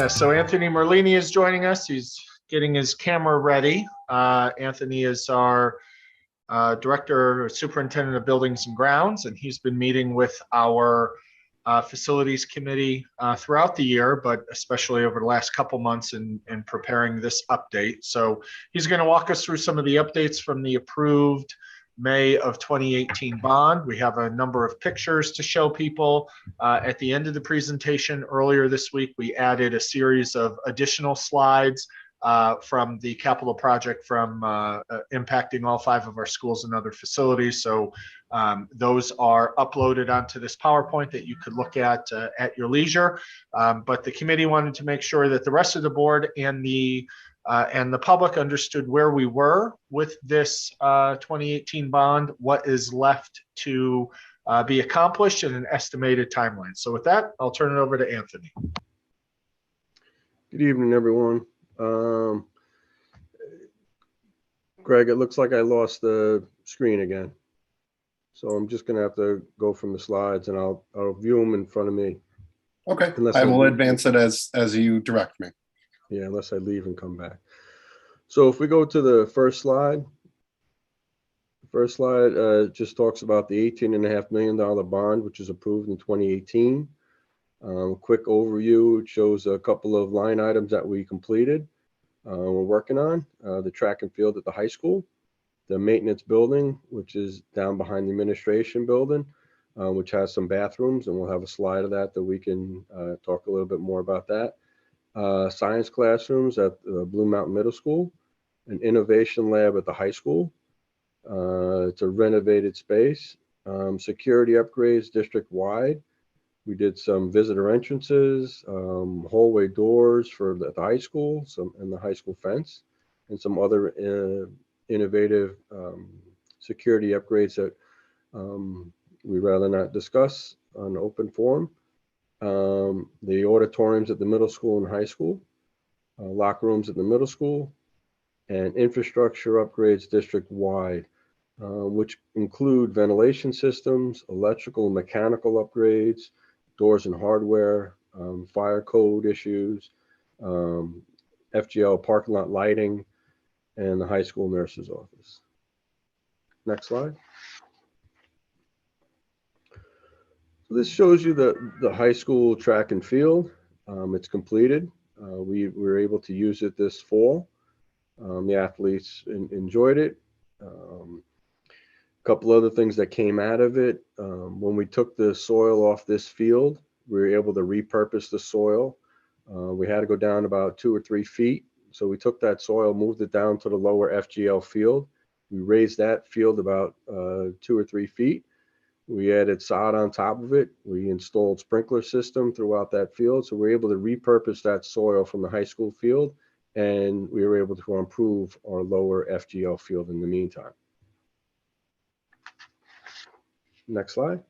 So Anthony Merlini is joining us. He's getting his camera ready. Anthony is our Director or Superintendent of Buildings and Grounds, and he's been meeting with our Facilities Committee throughout the year, but especially over the last couple months in preparing this update. So he's going to walk us through some of the updates from the approved May of 2018 bond. We have a number of pictures to show people. At the end of the presentation earlier this week, we added a series of additional slides from the capital project from impacting all 5 of our schools and other facilities. So those are uploaded onto this PowerPoint that you could look at your leisure. But the committee wanted to make sure that the rest of the board and the public understood where we were with this 2018 bond, what is left to be accomplished, and an estimated timeline. So with that, I'll turn it over to Anthony. Good evening, everyone. Greg, it looks like I lost the screen again. So I'm just gonna have to go from the slides, and I'll view them in front of me. Okay, I will advance it as you direct me. Yeah, unless I leave and come back. So if we go to the first slide, just talks about the $18.5 million bond, which is approved in 2018. Quick overview, it shows a couple of line items that we completed. We're working on the track and field at the high school, the maintenance building, which is down behind the administration building, which has some bathrooms, and we'll have a slide of that we can talk a little bit more about that. Science classrooms at Blue Mountain Middle School, an innovation lab at the high school. It's a renovated space. Security upgrades district-wide. We did some visitor entrances, hallway doors for the high school, and the high school fence, and some other innovative security upgrades that we'd rather not discuss on open forum. The auditoriums at the middle school and high school, locker rooms at the middle school, and infrastructure upgrades district-wide, which include ventilation systems, electrical and mechanical upgrades, doors and hardware, fire code issues, FGL parking lot lighting, and the high school nurse's office. Next slide. So this shows you the high school track and field. It's completed. We were able to use it this fall. The athletes enjoyed it. Couple other things that came out of it. When we took the soil off this field, we were able to repurpose the soil. We had to go down about 2 or 3 feet. So we took that soil, moved it down to the lower FGL field. We raised that field about 2 or 3 feet. We added sod on top of it. We installed sprinkler system throughout that field. So we were able to repurpose that soil from the high school field, and we were able to improve our lower FGL field in the meantime. Next slide.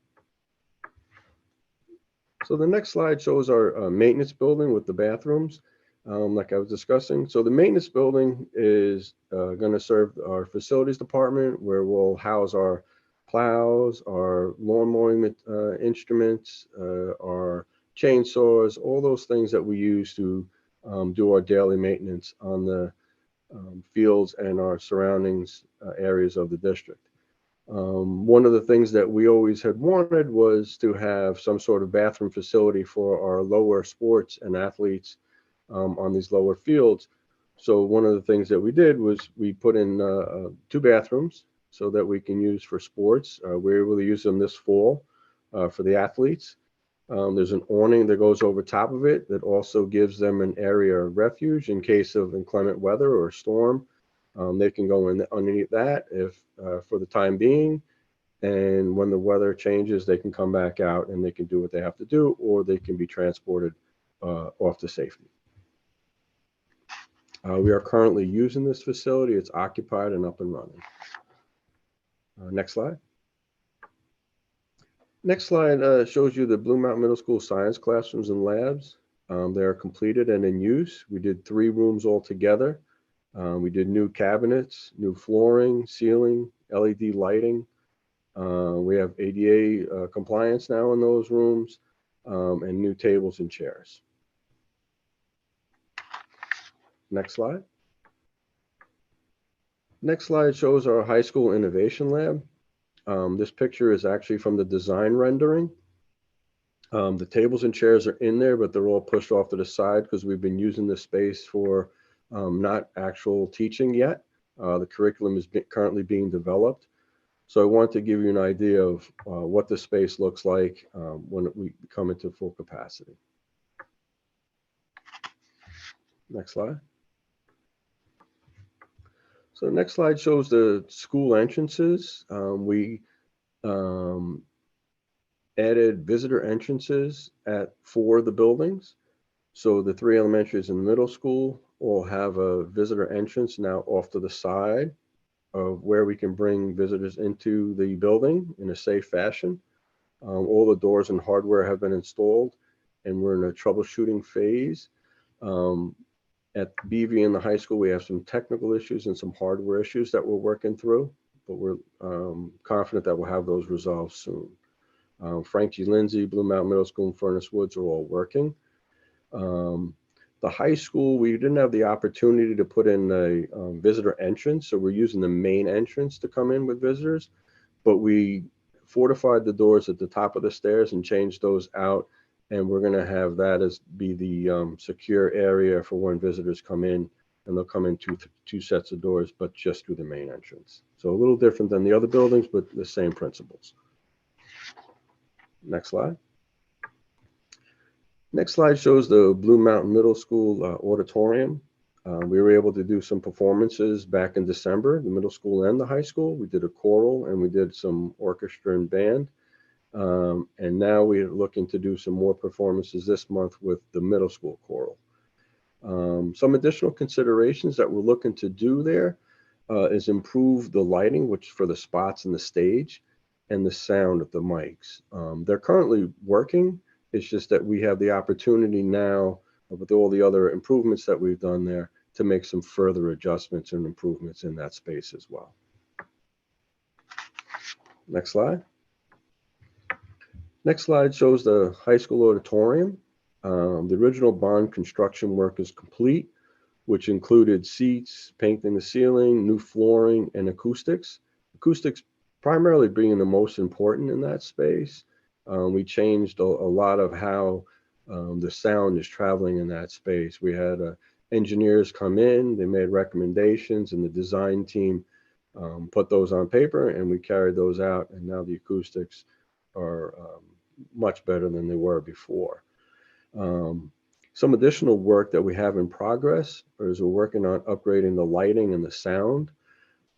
So the next slide shows our maintenance building with the bathrooms, like I was discussing. So the maintenance building is going to serve our facilities department, where we'll house our plows, our lawn mowing instruments, our chainsaws, all those things that we use to do our daily maintenance on the fields and our surroundings areas of the district. One of the things that we always had wanted was to have some sort of bathroom facility for our lower sports and athletes on these lower fields. So one of the things that we did was we put in 2 bathrooms so that we can use for sports. We're able to use them this fall for the athletes. There's an awning that goes over top of it that also gives them an area of refuge in case of inclement weather or storm. They can go in underneath that if for the time being, and when the weather changes, they can come back out and they can do what they have to do, or they can be transported off to safety. We are currently using this facility. It's occupied and up and running. Next slide. Next slide shows you the Blue Mountain Middle School science classrooms and labs. They are completed and in use. We did 3 rooms altogether. We did new cabinets, new flooring, ceiling, LED lighting. We have ADA compliance now in those rooms, and new tables and chairs. Next slide. Next slide shows our high school innovation lab. This picture is actually from the design rendering. The tables and chairs are in there, but they're all pushed off to the side because we've been using this space for not actual teaching yet. The curriculum is currently being developed. So I want to give you an idea of what the space looks like when we come into full capacity. Next slide. So the next slide shows the school entrances. We added visitor entrances at 4 of the buildings. So the 3 elementaries in the middle school all have a visitor entrance now off to the side of where we can bring visitors into the building in a safe fashion. All the doors and hardware have been installed, and we're in a troubleshooting phase. At BV in the high school, we have some technical issues and some hardware issues that we're working through, but we're confident that we'll have those resolved soon. Frank G. Lindsay, Blue Mountain Middle School, and Furnace Woods are all working. The high school, we didn't have the opportunity to put in a visitor entrance, so we're using the main entrance to come in with visitors, but we fortified the doors at the top of the stairs and changed those out, and we're going to have that as be the secure area for when visitors come in, and they'll come in two sets of doors, but just through the main entrance. So a little different than the other buildings, but the same principles. Next slide. Next slide shows the Blue Mountain Middle School auditorium. We were able to do some performances back in December, the middle school and the high school. We did a choral and we did some orchestra and band. And now we're looking to do some more performances this month with the middle school choral. Some additional considerations that we're looking to do there is improve the lighting, which for the spots in the stage, and the sound of the mics. They're currently working. It's just that we have the opportunity now, with all the other improvements that we've done there, to make some further adjustments and improvements in that space as well. Next slide. Next slide shows the high school auditorium. The original bond construction work is complete, which included seats, painting the ceiling, new flooring, and acoustics. Acoustics primarily being the most important in that space. We changed a lot of how the sound is traveling in that space. We had engineers come in, they made recommendations, and the design team put those on paper, and we carried those out, and now the acoustics are much better than they were before. Some additional work that we have in progress is we're working on upgrading the lighting and the sound.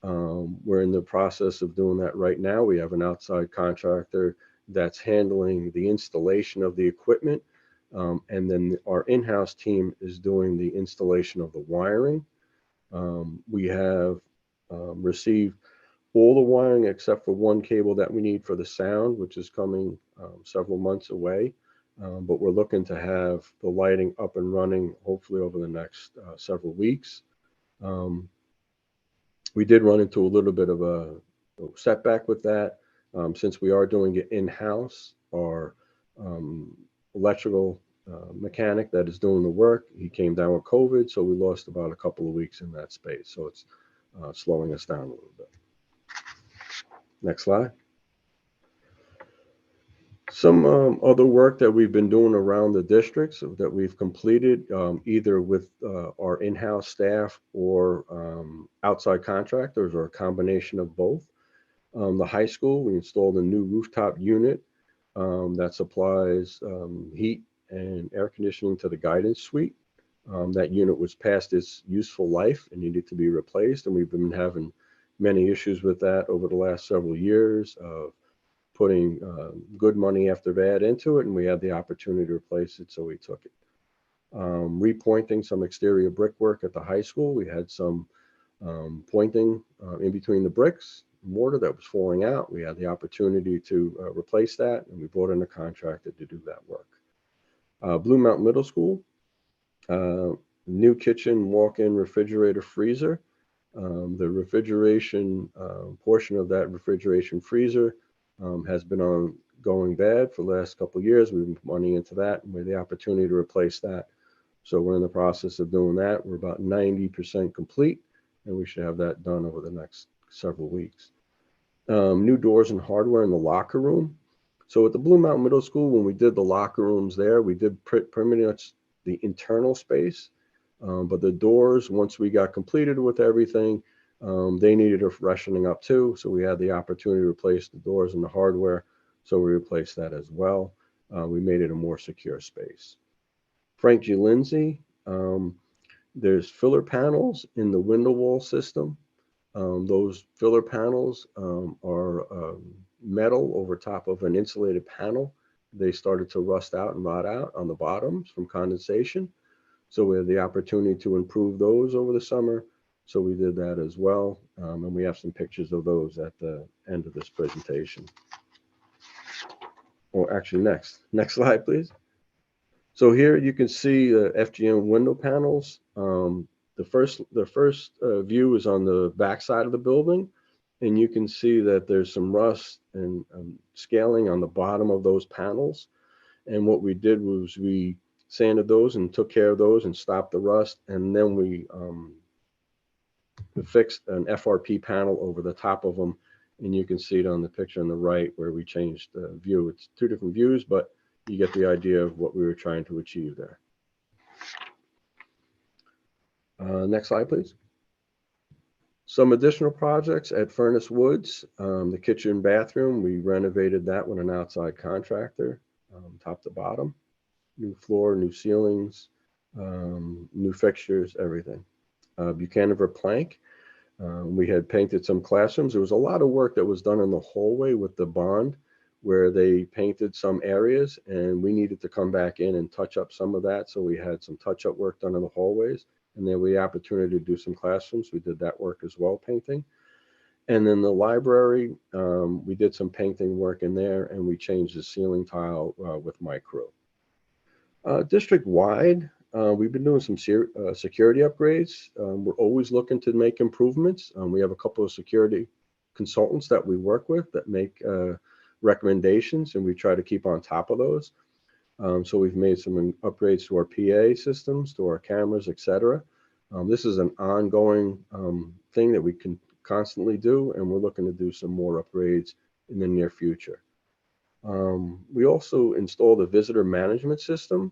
We're in the process of doing that right now. We have an outside contractor that's handling the installation of the equipment. And then our in-house team is doing the installation of the wiring. We have received all the wiring except for one cable that we need for the sound, which is coming several months away. But we're looking to have the lighting up and running hopefully over the next several weeks. We did run into a little bit of a setback with that. Since we are doing it in-house, our electrical mechanic that is doing the work, he came down with COVID, so we lost about a couple of weeks in that space. So it's slowing us down a little bit. Next slide. Some other work that we've been doing around the districts that we've completed, either with our in-house staff or outside contractors, or a combination of both. The high school, we installed a new rooftop unit that supplies heat and air conditioning to the guidance suite. That unit was past its useful life and needed to be replaced, and we've been having many issues with that over the last several years of putting good money after bad into it, and we had the opportunity to replace it, so we took it. Repointing some exterior brickwork at the high school. We had some pointing in between the bricks, mortar that was falling out. We had the opportunity to replace that, and we brought in a contractor to do that work. Blue Mountain Middle School, new kitchen, walk-in refrigerator, freezer. The refrigeration portion of that refrigeration freezer has been going bad for the last couple of years. We've been putting money into that, and we had the opportunity to replace that So we're in the process of doing that. We're about 90% complete, and we should have that done over the next several weeks. New doors and hardware in the locker room. So at the Blue Mountain Middle School, when we did the locker rooms there, we did pretty much the internal space. But the doors, once we got completed with everything, they needed a freshening up too. So we had the opportunity to replace the doors and the hardware. So we replaced that as well. We made it a more secure space. Frank G. Lindsay, there's filler panels in the window wall system. Those filler panels are metal over top of an insulated panel. They started to rust out and rot out on the bottoms from condensation. So we had the opportunity to improve those over the summer. So we did that as well. And we have some pictures of those at the end of this presentation. Or actually next slide, please. So here you can see the FGM window panels. The first view is on the back side of the building, and you can see that there's some rust and scaling on the bottom of those panels. And what we did was we sanded those and took care of those and stopped the rust, and then we fixed an FRP panel over the top of them, and you can see it on the picture on the right where we changed the view. It's two different views, but you get the idea of what we were trying to achieve there. Next slide, please. Some additional projects at Furnace Woods. The kitchen and bathroom, we renovated that with an outside contractor, top to bottom. New floor, new ceilings, new fixtures, everything. Buchanan Verplanck, we had painted some classrooms. There was a lot of work that was done in the hallway with the bond, where they painted some areas, and we needed to come back in and touch up some of that. So we had some touch-up work done in the hallways, and then we had the opportunity to do some classrooms. We did that work as well, painting. And then the library, we did some painting work in there, and we changed the ceiling tile with my crew. District-wide, we've been doing some security upgrades. We're always looking to make improvements. We have a couple of security consultants that we work with that make recommendations, and we try to keep on top of those. So we've made some upgrades to our PA systems, to our cameras, etc. This is an ongoing thing that we can constantly do, and we're looking to do some more upgrades in the near future. We also installed a visitor management system.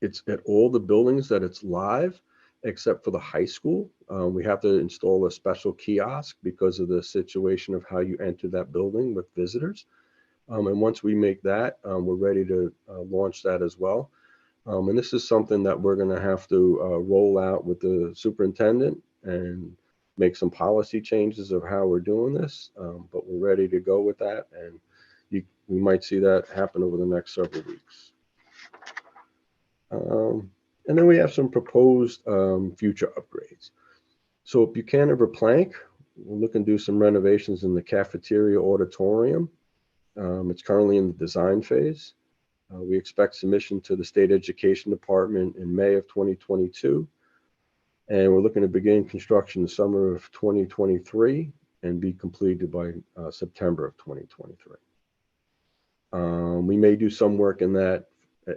It's at all the buildings that it's live, except for the high school. We have to install a special kiosk because of the situation of how you enter that building with visitors. And once we make that, we're ready to launch that as well. And this is something that we're going to have to roll out with the superintendent and make some policy changes of how we're doing this. But we're ready to go with that, and we might see that happen over the next several weeks. And then we have some proposed future upgrades. So at Buchanan Verplanck, we're looking to do some renovations in the cafeteria auditorium. It's currently in the design phase. We expect submission to the State Education Department in May of 2022. And we're looking to begin construction in the summer of 2023 and be completed by September of 2023. We may do some work in that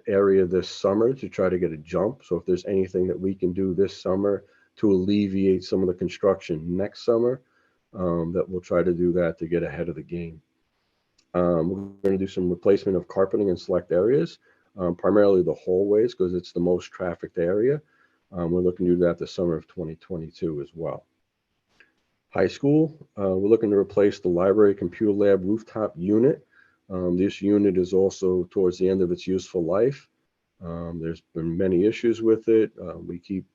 area this summer to try to get a jump. So if there's anything that we can do this summer to alleviate some of the construction next summer, that we'll try to do that to get ahead of the game. We're going to do some replacement of carpeting in select areas, primarily the hallways because it's the most trafficked area. We're looking to do that the summer of 2022 as well. High school, we're looking to replace the library computer lab rooftop unit. This unit is also towards the end of its useful life. There's been many issues with it. We keep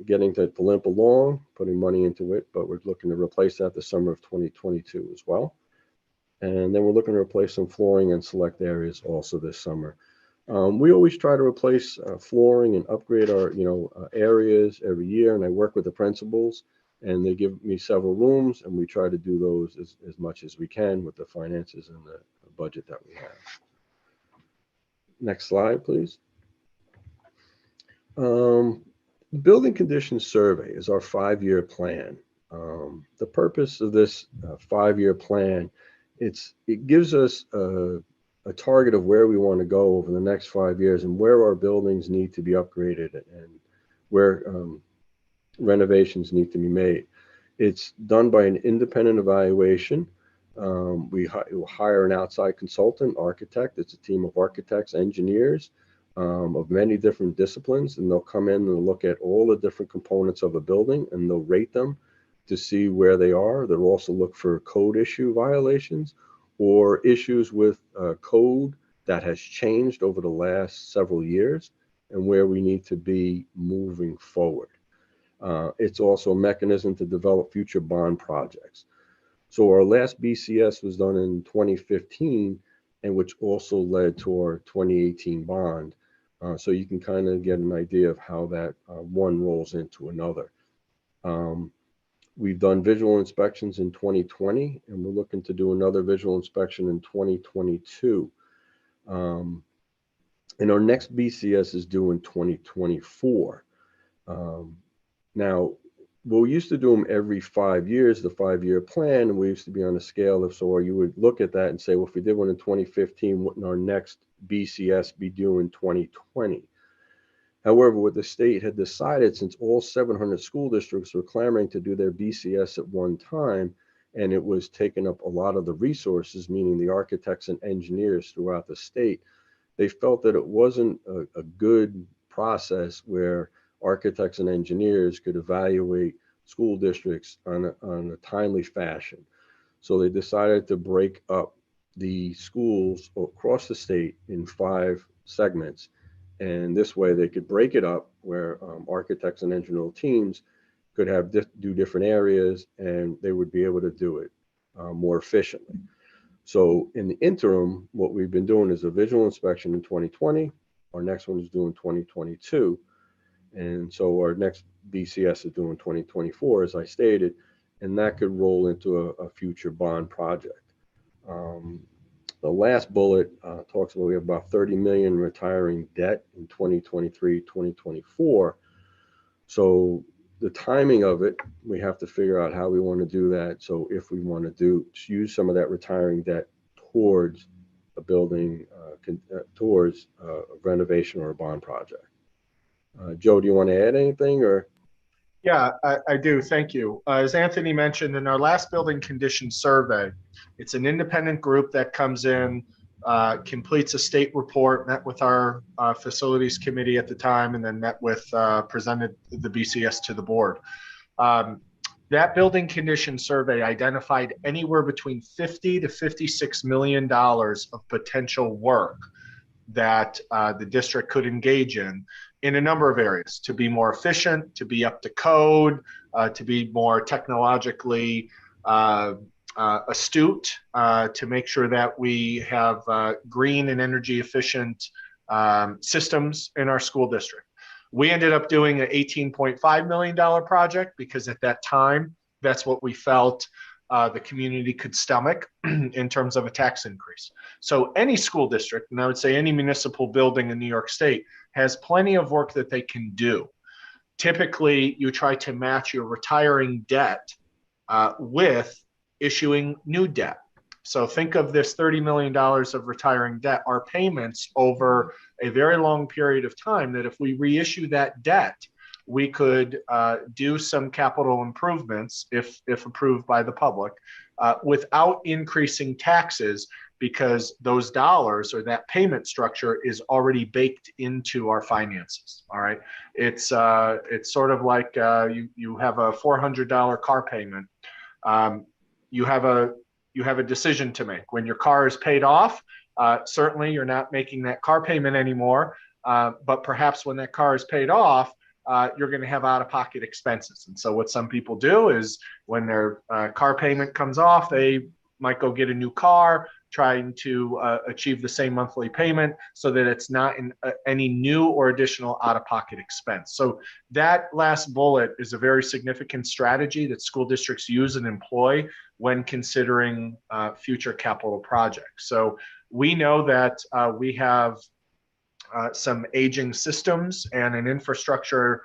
getting to limp along, putting money into it, but we're looking to replace that the summer of 2022 as well. And then we're looking to replace some flooring in select areas also this summer. We always try to replace flooring and upgrade our areas every year, and I work with the principals, and they give me several rooms, and we try to do those as much as we can with the finances and the budget that we have. Next slide, please. The building conditions survey is our 5-year plan. The purpose of this 5-year plan, it gives us a target of where we want to go over the next 5 years and where our buildings need to be upgraded and where renovations need to be made. It's done by an independent evaluation. We'll hire an outside consultant, architect. It's a team of architects, engineers of many different disciplines, and they'll come in and look at all the different components of a building and they'll rate them to see where they are. They'll also look for code issue violations or issues with code that has changed over the last several years and where we need to be moving forward. It's also a mechanism to develop future bond projects. So our last BCS was done in 2015, and which also led to our 2018 bond. So you can kind of get an idea of how that one rolls into another. We've done visual inspections in 2020, and we're looking to do another visual inspection in 2022. And our next BCS is due in 2024. Now, we used to do them every 5 years, the 5-year plan, and we used to be on a scale of, so you would look at that and say, well, if we did one in 2015, wouldn't our next BCS be due in 2020? However, what the state had decided, since all 700 school districts were clamoring to do their BCS at one time, and it was taking up a lot of the resources, meaning the architects and engineers throughout the state, they felt that it wasn't a good process where architects and engineers could evaluate school districts on a timely fashion. So they decided to break up the schools across the state in 5 segments. And this way they could break it up where architects and engineering teams could have do different areas, and they would be able to do it more efficiently. So in the interim, what we've been doing is a visual inspection in 2020. Our next one is due in 2022. And so our next BCS is due in 2024, as I stated, and that could roll into a future bond project. The last bullet talks about we have about 30 million retiring debt in 2023, 2024. So the timing of it, we have to figure out how we want to do that. So if we want to use some of that retiring debt towards a building, towards a renovation or a bond project. Joe, do you want to add anything or? Yeah, I do. Thank you. As Anthony mentioned, in our last building condition survey, it's an independent group that comes in, completes a state report, met with our facilities committee at the time, and then presented the BCS to the board. That building condition survey identified anywhere between $50 to $56 million of potential work that the district could engage in a number of areas to be more efficient, to be up to code, to be more technologically astute, to make sure that we have green and energy efficient systems in our school district. We ended up doing an $18.5 million project because at that time, that's what we felt the community could stomach in terms of a tax increase. So any school district, and I would say any municipal building in New York State, has plenty of work that they can do. Typically, you try to match your retiring debt with issuing new debt. So think of this $30 million of retiring debt, our payments over a very long period of time, that if we reissue that debt, we could do some capital improvements if approved by the public without increasing taxes, because those dollars or that payment structure is already baked into our finances. All right, it's sort of like you have a $400 car payment. You have a decision to make when your car is paid off. Certainly, you're not making that car payment anymore, but perhaps when that car is paid off, you're going to have out-of-pocket expenses. And so what some people do is when their car payment comes off, they might go get a new car, trying to achieve the same monthly payment so that it's not in any new or additional out-of-pocket expense. So that last bullet is a very significant strategy that school districts use and employ when considering future capital projects. So we know that we have some aging systems and an infrastructure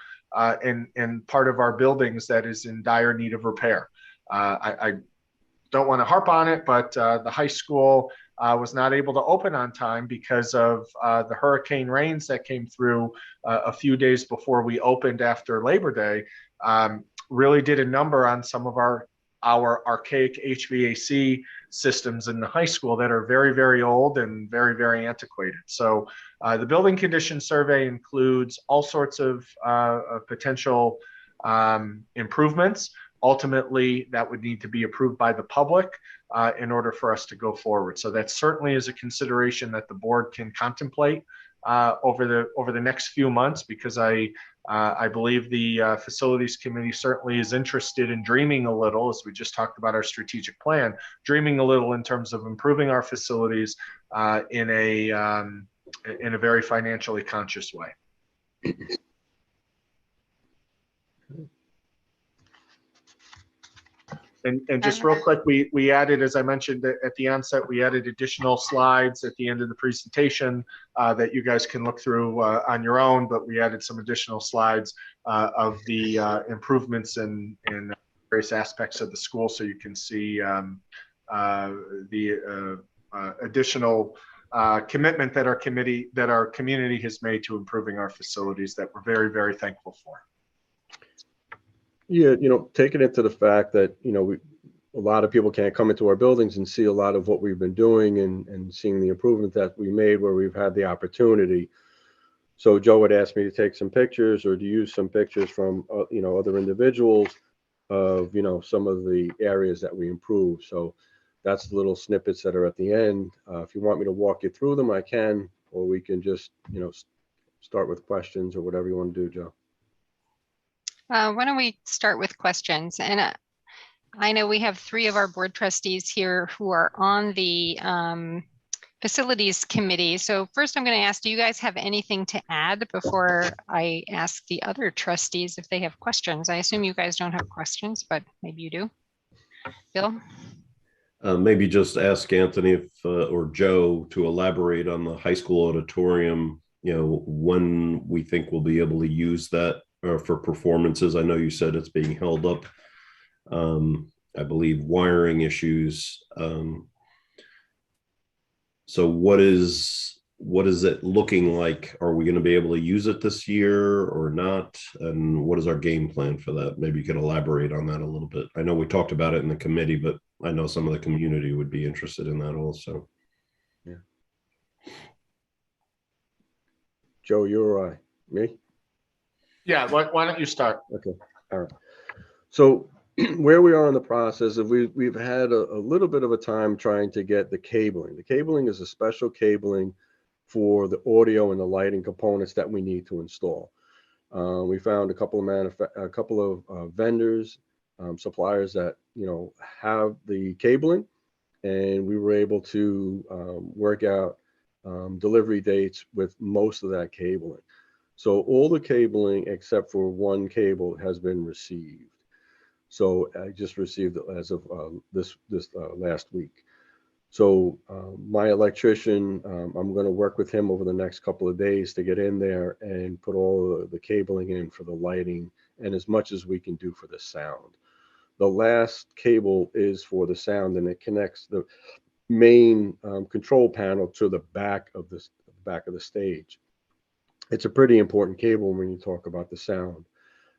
in part of our buildings that is in dire need of repair. I don't want to harp on it, but the high school was not able to open on time because of the hurricane rains that came through a few days before we opened after Labor Day. Really did a number on some of our archaic HVAC systems in the high school that are very, very old and very, very antiquated. So the building condition survey includes all sorts of potential improvements. Ultimately, that would need to be approved by the public in order for us to go forward. So that certainly is a consideration that the board can contemplate over the next few months, because I believe the facilities committee certainly is interested in dreaming a little, as we just talked about our strategic plan, dreaming a little in terms of improving our facilities in a very financially conscious way. And just real quick, we added, as I mentioned at the onset, we added additional slides at the end of the presentation that you guys can look through on your own, but we added some additional slides of the improvements in various aspects of the school, so you can see the additional commitment that our community has made to improving our facilities that we're very, very thankful for. Yeah, taking into the fact that, a lot of people can't come into our buildings and see a lot of what we've been doing and seeing the improvement that we made where we've had the opportunity. So Joe would ask me to take some pictures or to use some pictures from, other individuals of, some of the areas that we improved. So that's the little snippets that are at the end. If you want me to walk you through them, I can, or we can just, start with questions or whatever you want to do, Joe. Why don't we start with questions? And I know we have 3 of our board trustees here who are on the facilities committee. So first I'm going to ask, do you guys have anything to add before I ask the other trustees if they have questions? I assume you guys don't have questions, but maybe you do. Bill? Maybe just ask Anthony if, or Joe to elaborate on the high school auditorium, when we think we'll be able to use that for performances. I know you said it's being held up. I believe wiring issues. So what is it looking like? Are we going to be able to use it this year or not? And what is our game plan for that? Maybe you could elaborate on that a little bit. I know we talked about it in the committee, but I know some of the community would be interested in that also. Yeah. Joe, you're me? Yeah, why don't you start? Okay, all right. So where we are in the process of we've had a little bit of a time trying to get the cabling. The cabling is a special cabling for the audio and the lighting components that we need to install. We found a couple of vendors, suppliers that have the cabling, and we were able to work out delivery dates with most of that cabling. So all the cabling except for one cable has been received. So I just received it as of this last week. So my electrician, I'm going to work with him over the next couple of days to get in there and put all the cabling in for the lighting and as much as we can do for the sound. The last cable is for the sound, and it connects the main control panel to the back of the stage. It's a pretty important cable when you talk about the sound.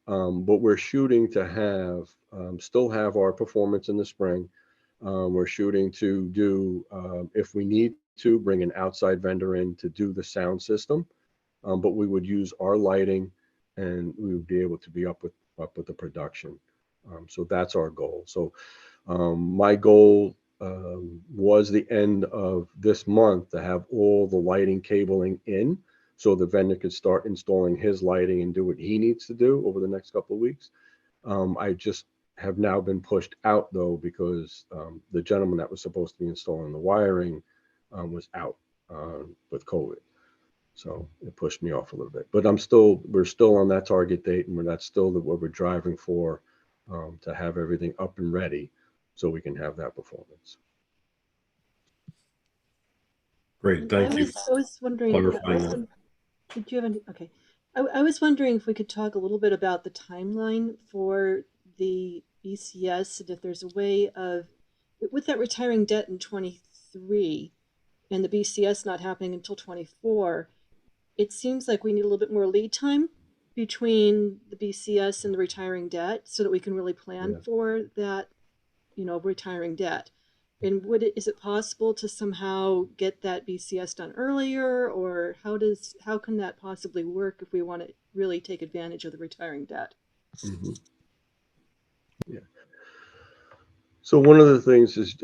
But we're shooting to have still have our performance in the spring. We're shooting to do, if we need to, bring an outside vendor in to do the sound system. But we would use our lighting, and we would be able to be up with the production. So that's our goal. So my goal was the end of this month to have all the lighting cabling in, so the vendor could start installing his lighting and do what he needs to do over the next couple of weeks. I just have now been pushed out though, because the gentleman that was supposed to be installing the wiring was out with COVID. So it pushed me off a little bit, but we're still on that target date, and that's still what we're driving for, to have everything up and ready so we can have that performance. Great, thank you. I was wondering, did you have any, okay. I was wondering if we could talk a little bit about the timeline for the BCS, and if there's a way of, with that retiring debt in 23, and the BCS not happening until 24, it seems like we need a little bit more lead time between the BCS and the retiring debt so that we can really plan for that, retiring debt. And is it possible to somehow get that BCS done earlier, or how can that possibly work if we want to really take advantage of the retiring debt? Mm-hmm. Yeah. So one of the things is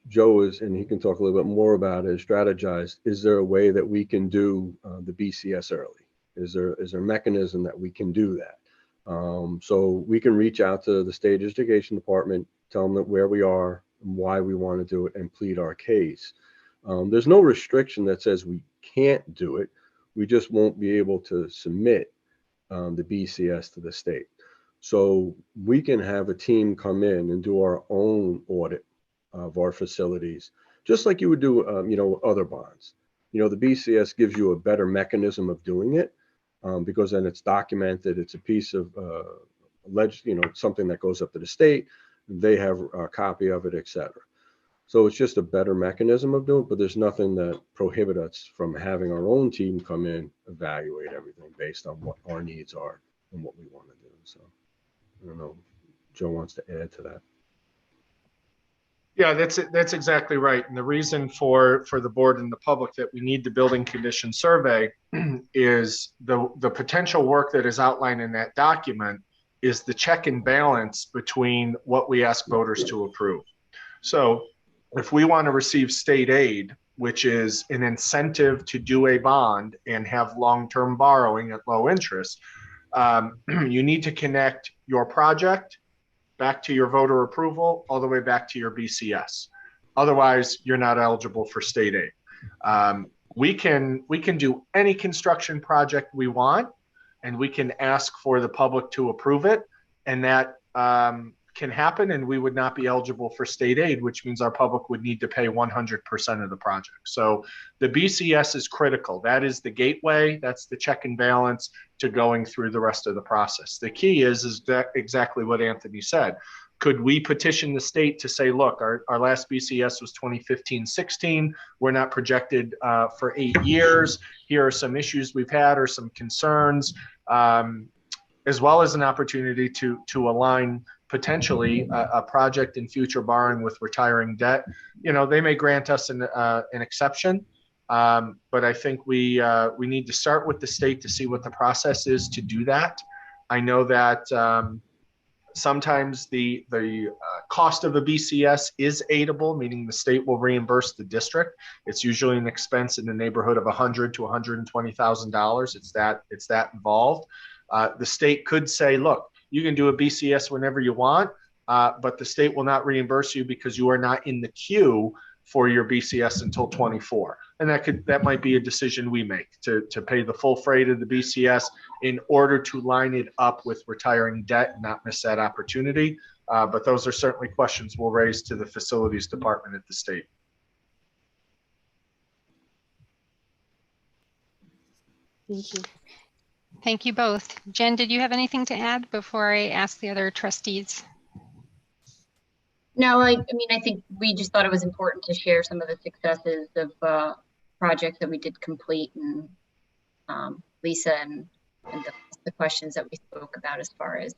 Joe is, and he can talk a little bit more about it, is strategize. Is there a way that we can do the BCS early? Is there a mechanism that we can do that? So we can reach out to the state education department, tell them that where we are and why we want to do it, and plead our case. There's no restriction that says we can't do it. We just won't be able to submit the BCS to the state. So we can have a team come in and do our own audit of our facilities, just like you would do, other bonds. The BCS gives you a better mechanism of doing it because then it's documented. It's a piece of something that goes up to the state. They have a copy of it, etc. So it's just a better mechanism of doing it, but there's nothing that prohibits us from having our own team come in, evaluate everything based on what our needs are and what we want to do. So I don't know if Joe wants to add to that. Yeah, that's exactly right. And the reason for the board and the public that we need the building condition survey is the potential work that is outlined in that document is the check and balance between what we ask voters to approve. So if we want to receive state aid, which is an incentive to do a bond and have long-term borrowing at low interest, you need to connect your project back to your voter approval, all the way back to your BCS. Otherwise, you're not eligible for state aid. We can do any construction project we want, and we can ask for the public to approve it, and that can happen, and we would not be eligible for state aid, which means our public would need to pay 100% of the project. So the BCS is critical. That is the gateway. That's the check and balance to going through the rest of the process. The key is that exactly what Anthony said. Could we petition the state to say, look, our last BCS was 2015-16. We're not projected for 8 years. Here are some issues we've had or some concerns, as well as an opportunity to align potentially a project in future borrowing with retiring debt. They may grant us an exception, but I think we need to start with the state to see what the process is to do that. I know that sometimes the cost of a BCS is aidable, meaning the state will reimburse the district. It's usually an expense in the neighborhood of $100,000 to $120,000. It's that involved. The state could say, look, you can do a BCS whenever you want, but the state will not reimburse you because you are not in the queue for your BCS until 24. And that might be a decision we make to pay the full freight of the BCS in order to line it up with retiring debt and not miss that opportunity. But those are certainly questions we'll raise to the facilities department at the state. Thank you. Thank you both. Jen, did you have anything to add before I ask the other trustees? No, I think we just thought it was important to share some of the successes of projects that we did complete, and Lisa and the questions that we spoke about as far as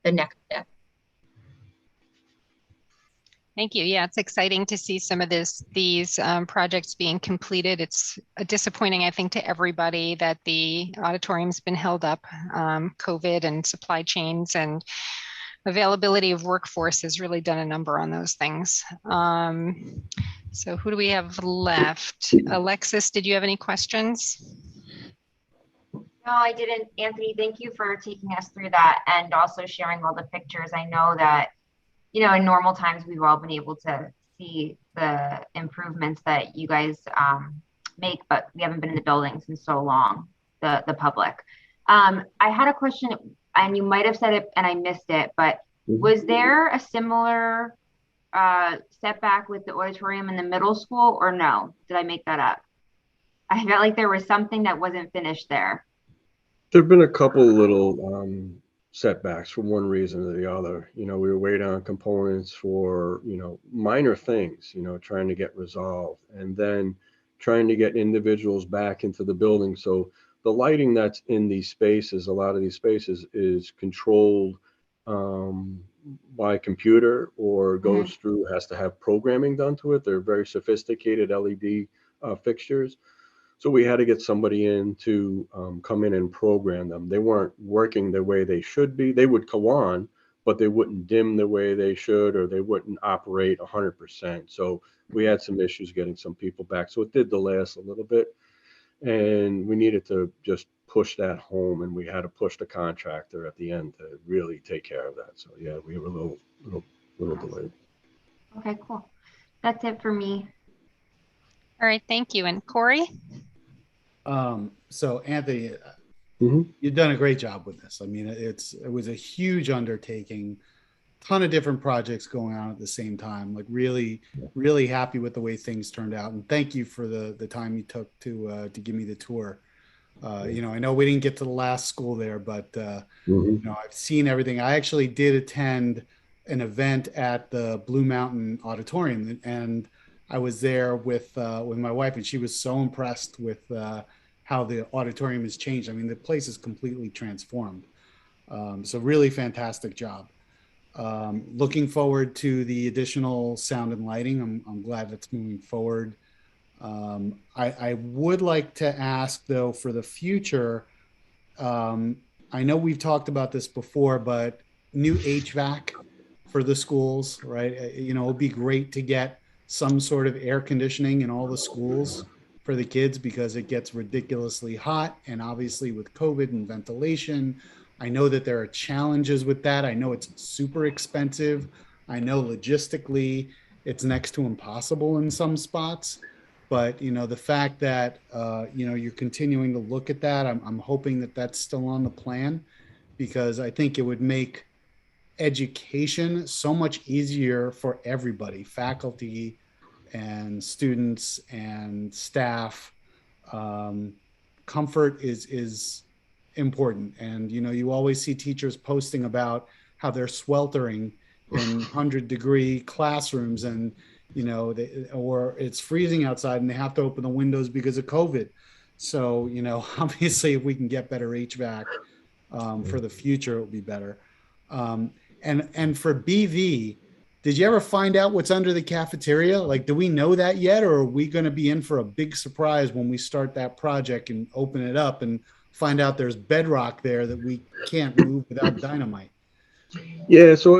the next step. Thank you. Yeah, it's exciting to see some of these projects being completed. It's disappointing, I think, to everybody that the auditorium's been held up. COVID and supply chains and availability of workforce has really done a number on those things. So who do we have left? Alexis, did you have any questions? No, I didn't. Anthony, thank you for taking us through that and also sharing all the pictures. I know that in normal times, we've all been able to see the improvements that you guys make, but we haven't been in the buildings in so long, the public. I had a question, and you might have said it and I missed it, but was there a similar setback with the auditorium in the middle school, or no? Did I make that up? I felt like there was something that wasn't finished there. There have been a couple little setbacks for one reason or the other. We were waiting on components for, minor things, trying to get resolved. And then, trying to get individuals back into the building. So the lighting that's in these spaces, a lot of these spaces, is controlled by computer or goes through, has to have programming done to it. They're very sophisticated LED fixtures. So we had to get somebody in to come in and program them. They weren't working the way they should be. They would go on, but they wouldn't dim the way they should, or they wouldn't operate 100%. So we had some issues getting some people back. So it did delay us a little bit. And we needed to just push that home, and we had to push the contractor at the end to really take care of that. So yeah, we were a little delayed. Okay, cool. That's it for me. All right, thank you. And Corey? So Anthony, Mm-hmm. you've done a great job with this. I mean, it was a huge undertaking, ton of different projects going on at the same time. Like really, really happy with the way things turned out. And thank you for the time you took to give me the tour. You know, I know we didn't get to the last school there, but you know, I've seen everything. I actually did attend an event at the Blue Mountain Auditorium, and I was there with my wife, and she was so impressed with how the auditorium has changed. I mean, the place is completely transformed. So really fantastic job. Looking forward to the additional sound and lighting. I'm glad that's moving forward. I would like to ask, though, for the future, I know we've talked about this before, but new HVAC for the schools, right? You know, it'd be great to get some sort of air conditioning in all the schools for the kids, because it gets ridiculously hot. And obviously with COVID and ventilation, I know that there are challenges with that. I know it's super expensive. I know logistically it's next to impossible in some spots. But, you know, the fact that, you know, you're continuing to look at that, I'm hoping that that's still on the plan, because I think it would make education so much easier for everybody, faculty and students and staff. Comfort is important. And, you know, you always see teachers posting about how they're sweltering in 100-degree classrooms, and, you know, or it's freezing outside and they have to open the windows because of COVID. So, you know, obviously if we can get better HVAC for the future, it will be better. And for BV, did you ever find out what's under the cafeteria? Like, do we know that yet? Or are we going to be in for a big surprise when we start that project and open it up and find out there's bedrock there that we can't move without dynamite? Yeah, so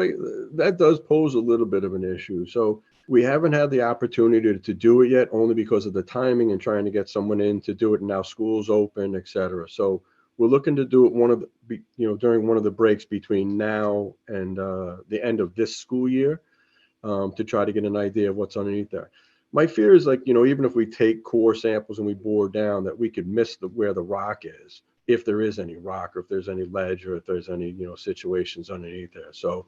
that does pose a little bit of an issue. So we haven't had the opportunity to do it yet, only because of the timing and trying to get someone in to do it. And now school's open, et cetera. So we're looking to do it during one of the breaks between now and the end of this school year, to try to get an idea of what's underneath there. My fear is, like, you know, even if we take core samples and we bore down, that we could miss where the rock is, if there is any rock, or if there's any ledge, or if there's any, you know, situations underneath there. So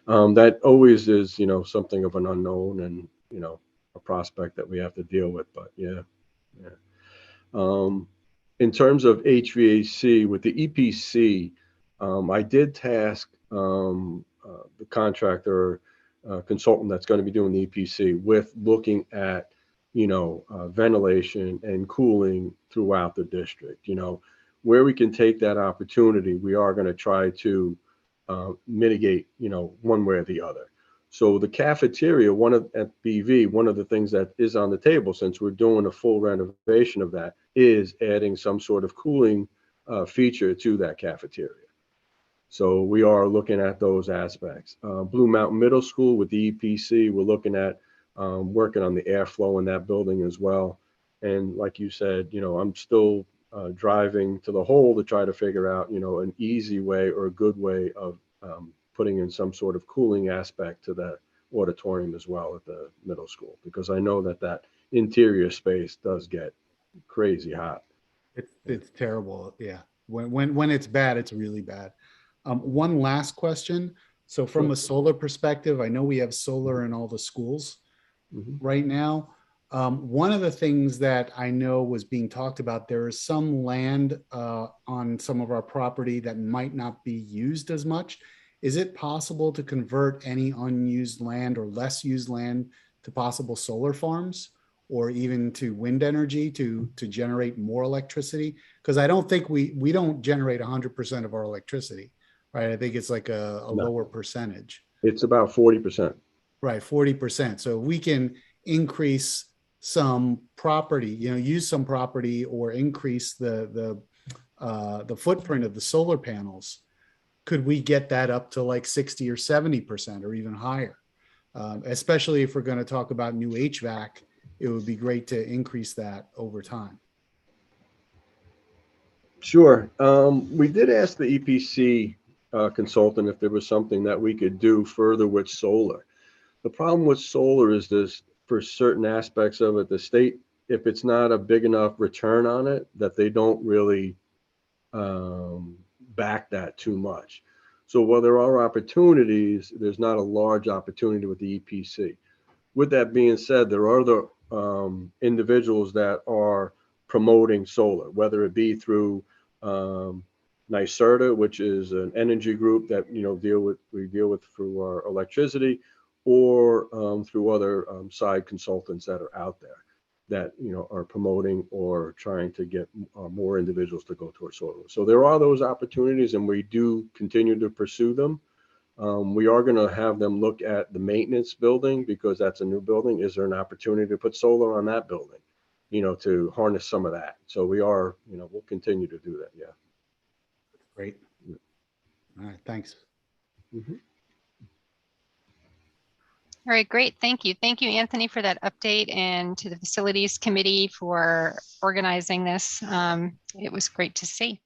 that always is, you know, something of an unknown, and, you know, a prospect that we have to deal with. But yeah. In terms of HVAC with the EPC, I did task the contractor consultant that's going to be doing the EPC with looking at, you know, ventilation and cooling throughout the district. You know, where we can take that opportunity, we are going to try to mitigate, you know, one way or the other. So the cafeteria, at BV, one of the things that is on the table, since we're doing a full renovation of that, is adding some sort of cooling feature to that cafeteria. So we are looking at those aspects. Blue Mountain Middle School with the EPC, we're looking at working on the airflow in that building as well. And like you said, you know, I'm still driving to the hole to try to figure out, you know, an easy way or a good way of putting in some sort of cooling aspect to that auditorium as well at the middle school, because I know that interior space does get crazy hot. It's terrible. Yeah. When it's bad, it's really bad. One last question. So from a solar perspective, I know we have solar in all the schools right now. One of the things that I know was being talked about, there is some land on some of our property that might not be used as much. Is it possible to convert any unused land or less used land to possible solar farms? or even to wind energy to generate more electricity? Because I don't think we don't generate 100% of our electricity, right? I think it's like a No. lower percentage. It's about 40%. Right, 40%. So we can increase some property, use some property or increase the footprint of the solar panels. Could we get that up to like 60 or 70% or even higher? Especially if we're going to talk about new HVAC, it would be great to increase that over time. Sure. We did ask the EPC consultant if there was something that we could do further with solar. The problem with solar is this, for certain aspects of it, the state, if it's not a big enough return on it, that they don't really back that too much. So while there are opportunities, there's not a large opportunity with the EPC. With that being said, there are other individuals that are promoting solar, whether it be through NYSERDA, which is an energy group that we deal with through our electricity, or through other side consultants that are out there that are promoting or trying to get more individuals to go towards solar. So there are those opportunities, and we do continue to pursue them. We are going to have them look at the maintenance building, because that's a new building. Is there an opportunity to put solar on that building, to harness some of that? So we are, we'll continue to do that. Yeah. Great. All right. Thanks. Mm-hmm. All right, great. Thank you. Thank you, Anthony, for that update, and to the facilities committee for organizing this. It was great to see.